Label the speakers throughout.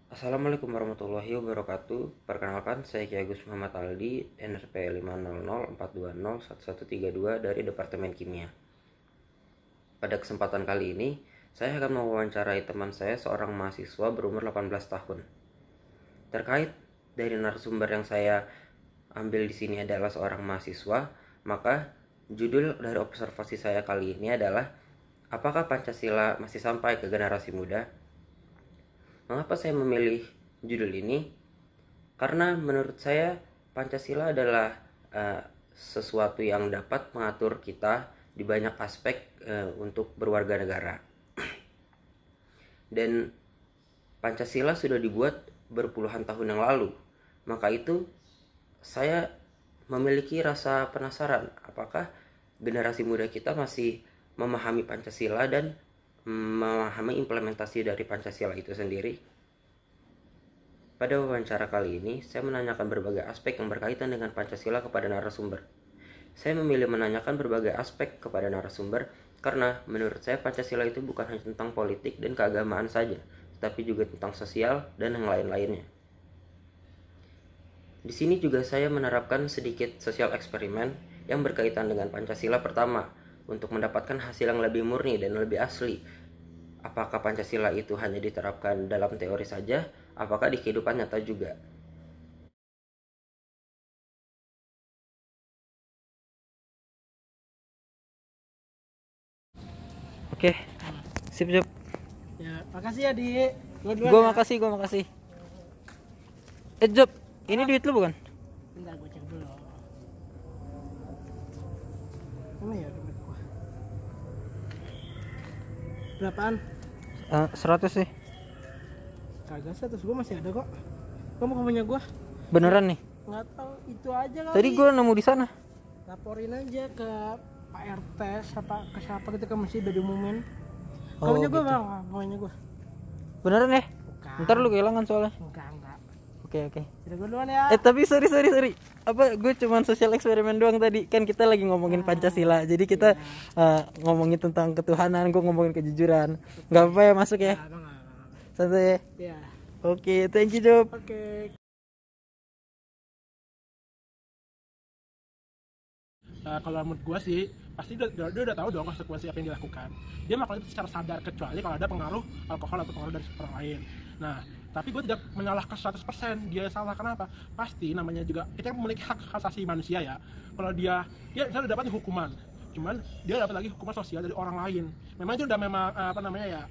Speaker 1: Assalamualaikum warahmatullahi wabarakatuh. Perkenalkan, saya Ki Agus Muhammad Aldi, NRP 50042011132 dari Departemen Kimia. Pada kesempatan kali ini, saya akan mewawancarai teman saya, seorang mahasiswa berumur 18 tahun. Terkait dari narasumber yang saya ambil di sini adalah seorang mahasiswa, maka judul dari observasi saya kali ini adalah apakah Pancasila masih sampai ke generasi muda? Mengapa saya memilih judul ini? Karena menurut saya Pancasila adalah sesuatu yang dapat mengatur kita di banyak aspek untuk berwarga negara. Dan Pancasila sudah dibuat berpuluhan tahun yang lalu. Maka itu saya memiliki rasa penasaran apakah generasi muda kita masih memahami Pancasila dan memahami implementasi dari Pancasila itu sendiri. Pada wawancara kali ini, saya menanyakan berbagai aspek yang berkaitan dengan Pancasila kepada narasumber. Saya memilih menanyakan berbagai aspek kepada narasumber karena menurut saya Pancasila itu bukan hanya tentang politik dan keagamaan saja, tetapi juga tentang sosial dan yang lain-lainnya. Di sini juga saya menerapkan sedikit sosial eksperimen yang berkaitan dengan Pancasila. Pertama, untuk mendapatkan hasil yang lebih murni dan lebih asli. Apakah Pancasila itu hanya diterapkan dalam teori saja? Apakah di kehidupan nyata juga? Oke, sip.
Speaker 2: Ya, makasih ya, Di.
Speaker 1: Gue makasih. Job, ini duit lu bukan?
Speaker 2: Bentar, gue cek dulu. Mana ya duit gua? Berapaan?
Speaker 1: 100 sih.
Speaker 2: Kagak, 100 gua masih ada kok. Kamu punya gua?
Speaker 1: Beneran nih?
Speaker 2: Nggak tahu, itu aja kali.
Speaker 1: Tadi gue nemu di sana.
Speaker 2: Laporin aja ke Pak RT, ke siapa gitu, ke masjid udah diumumin.
Speaker 1: Oh,
Speaker 2: Kamunya gua
Speaker 1: gitu.
Speaker 2: bang, kamunya gua.
Speaker 1: Beneran ya?
Speaker 2: Bukan.
Speaker 1: Ntar lu kehilangan soalnya.
Speaker 2: Enggak.
Speaker 1: Oke.
Speaker 2: Jadi gua duluan ya.
Speaker 1: Tapi sorry. Apa gue cuman sosial eksperimen doang tadi. Kan kita lagi ngomongin Pancasila. Jadi kita ngomongin tentang ketuhanan, gue ngomongin kejujuran. Enggak apa-apa ya, masuk ya.
Speaker 2: Bang.
Speaker 1: Santai ya.
Speaker 2: Ya.
Speaker 1: Oke, thank you, Job.
Speaker 2: Oke. Kalau menurut gue sih pasti dia udah tahu dong konsekuensi apa yang dilakukan. Dia melakukan itu secara sadar, kecuali kalau ada pengaruh alkohol atau pengaruh dari orang lain. Nah, tapi gue tidak menyalahkan 100% dia salah. Kenapa? Pasti namanya juga kita memiliki hak asasi manusia ya. Kalau dia misalnya dapat hukuman, cuman dia dapat lagi hukuman sosial dari orang lain. Memang itu udah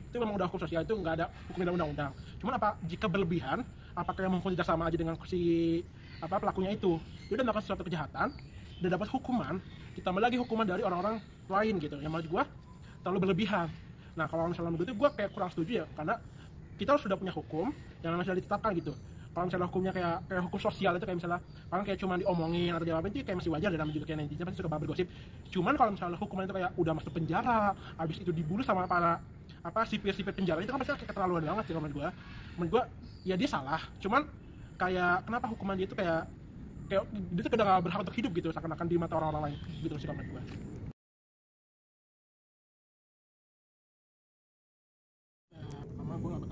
Speaker 2: itu memang udah hukum sosial, itu nggak ada hukum dalam undang-undang. Cuman apa jika berlebihan, apakah yang menghukum tidak sama aja dengan si pelakunya itu? Dia udah melakukan suatu kejahatan, udah dapat hukuman, ditambah lagi hukuman dari orang-orang lain gitu. Yang menurut gue terlalu berlebihan. Nah, kalau misalnya menurut gue kayak kurang setuju ya, karena kita sudah punya hukum yang sudah ditetapkan gitu. Kalau misalnya hukumnya kayak hukum sosial itu kayak misalnya kan kayak cuma diomongin atau diapain itu kayak masih wajar, dan namanya juga kayak netizen pasti suka bergosip. Cuman kalau misalnya hukuman itu kayak udah masuk penjara, habis itu dibunuh sama para sipir penjara, itu kan pasti kayak keterlaluan banget sih menurut gue. Menurut gue ya dia salah. Cuman kayak kenapa hukuman dia itu kayak dia tuh udah gak berhak untuk hidup gitu, seakan-akan di mata orang-orang lain gitu sih menurut gue. Pertama gue gak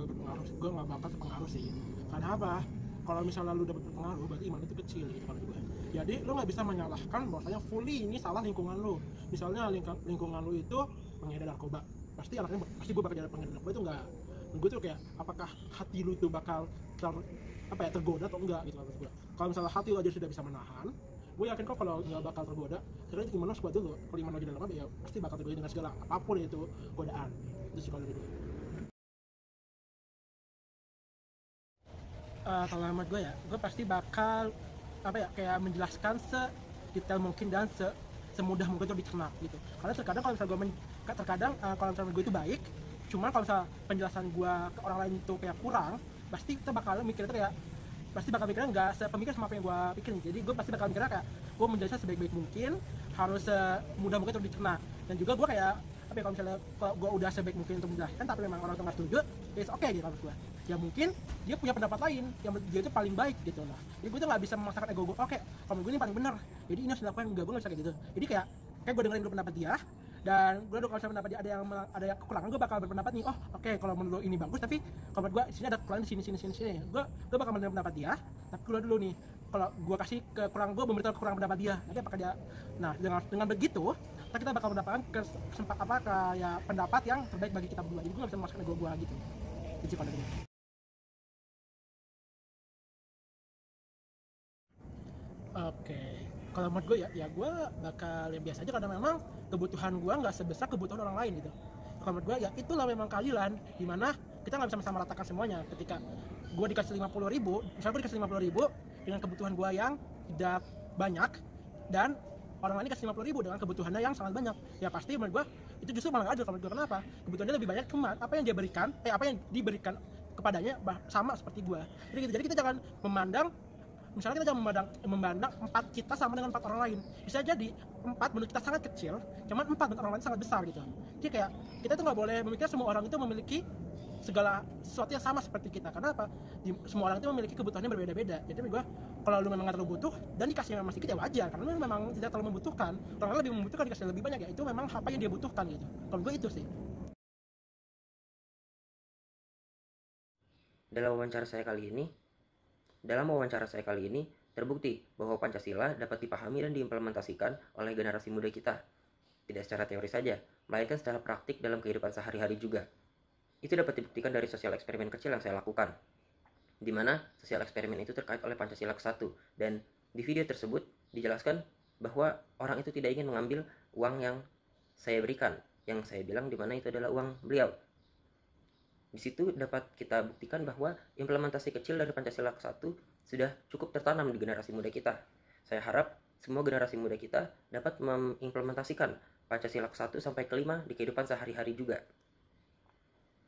Speaker 2: bakal terpengaruh sih. Karena apa? Kalau misalnya lu dapet pengaruh, berarti iman itu kecil gitu menurut gue. Jadi lu gak bisa menyalahkan bahwasanya fully ini salah lingkungan lu. Misalnya lingkungan lu itu pengedar narkoba, pasti gue bakal jadi pengedar narkoba itu enggak. Gue tuh kayak apakah hati lu itu bakal tergoda atau enggak gitu menurut gue. Kalau misalnya hati lu aja sudah bisa menahan, gue yakin kok kalau nggak bakal tergoda. Karena iman lu kuat dulu. Kalau iman lu jadi narkoba ya pasti bakal tergoda dengan segala apapun itu godaan. Itu sih kalau dari gue. Kalau menurut gue ya, gue pasti bakal kayak menjelaskan sedetail mungkin dan semudah mungkin untuk dicerna gitu. Karena terkadang kalau misalnya kalau misalnya gue itu baik, cuman kalau misalnya penjelasan gue ke orang lain itu kayak kurang, pasti kita bakal mikirnya kayak nggak sepemikir sama apa yang gue pikirin. Jadi gue pasti bakal mikirnya kayak gue menjelaskan sebaik-baik mungkin, harus semudah mungkin untuk dicerna. Dan juga gue kayak kalau misalnya gue udah sebaik mungkin untuk menjelaskan tapi memang orang itu nggak setuju, ya oke gitu menurut gue. Ya mungkin dia punya pendapat lain yang dia itu paling baik gitu lah. Jadi gue tuh nggak bisa memaksakan ego gue. Oke, kalau gue ini paling benar, jadi ini harus dilakukan. Gue nggak bisa kayak gitu. Jadi kayak gue dengerin dulu pendapat dia, Dan gue kalau misalnya pendapat dia ada yang kekurangan, gue bakal berpendapat nih, oh oke, kalau menurut lo ini bagus, tapi kalau menurut gue di sini ada kekurangan di sini. Gue bakal menerima pendapat dia, tapi gue dulu nih, kalau gue kasih kekurangan, gue memberitahu kekurangan pendapat dia, nanti apakah dia, nah dengan begitu kita bakal mendapatkan kayak pendapat yang terbaik bagi kita berdua. Jadi gue gak bisa memasukkan ego gue gitu. Jadi kalau gitu. Oke, kalau menurut gue ya gue bakal yang biasa aja, karena memang kebutuhan gue nggak sebesar kebutuhan orang lain gitu. Kalau menurut gue ya itulah memang keadilan, dimana kita nggak bisa sama ratakan semuanya. Ketika gue dikasih 50.000, misalnya gue dikasih 50.000 dengan kebutuhan gue yang tidak banyak, dan orang lain dikasih 50.000 dengan kebutuhannya yang sangat banyak, ya pasti menurut gue itu justru malah adil. Kalau menurut gue, kenapa? Kebutuhannya lebih banyak, cuma apa yang diberikan kepadanya sama seperti gue. Jadi kita jangan memandang, misalnya kita jangan memandang 4 kita sama dengan 4 orang lain. Bisa jadi 4 menurut kita sangat kecil, cuman 4 menurut orang lain sangat besar gitu. Jadi kayak kita tuh nggak boleh memikirkan semua orang itu memiliki segala sesuatu yang sama seperti kita. Karena apa? Semua orang itu memiliki kebutuhannya berbeda-beda. Jadi menurut gue, kalau lu memang nggak terlalu butuh dan dikasih memang sedikit ya wajar, karena lu memang tidak terlalu membutuhkan. Orang lain lebih membutuhkan, dikasih lebih banyak, ya itu memang apa yang dia butuhkan gitu. Kalau gue itu sih.
Speaker 1: Dalam wawancara saya kali ini, terbukti bahwa Pancasila dapat dipahami dan diimplementasikan oleh generasi muda kita. Tidak secara teori saja, melainkan secara praktik dalam kehidupan sehari-hari juga. Itu dapat dibuktikan dari sosial eksperimen kecil yang saya lakukan, di mana sosial eksperimen itu terkait oleh Pancasila ke-1, dan di video tersebut dijelaskan bahwa orang itu tidak ingin mengambil uang yang saya berikan, yang saya bilang di mana itu adalah uang beliau. Di situ dapat kita buktikan bahwa implementasi kecil dari Pancasila ke-1 sudah cukup tertanam di generasi muda kita. Saya harap semua generasi muda kita dapat mengimplementasikan Pancasila ke-1 sampai ke-5 di kehidupan sehari-hari juga.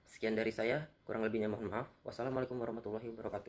Speaker 1: Sekian dari saya, kurang lebihnya mohon maaf. Wassalamualaikum warahmatullahi wabarakatuh.